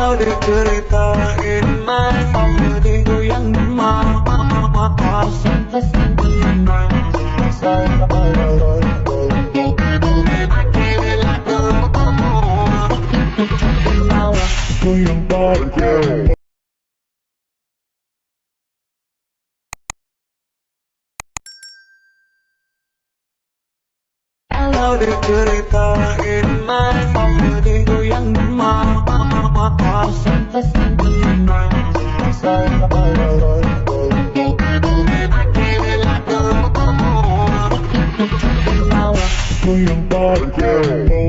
Kalau diceritain mah jadi goyang demam. Goyang banget. Kalau diceritain mah jadi goyang demam. Goyang banget.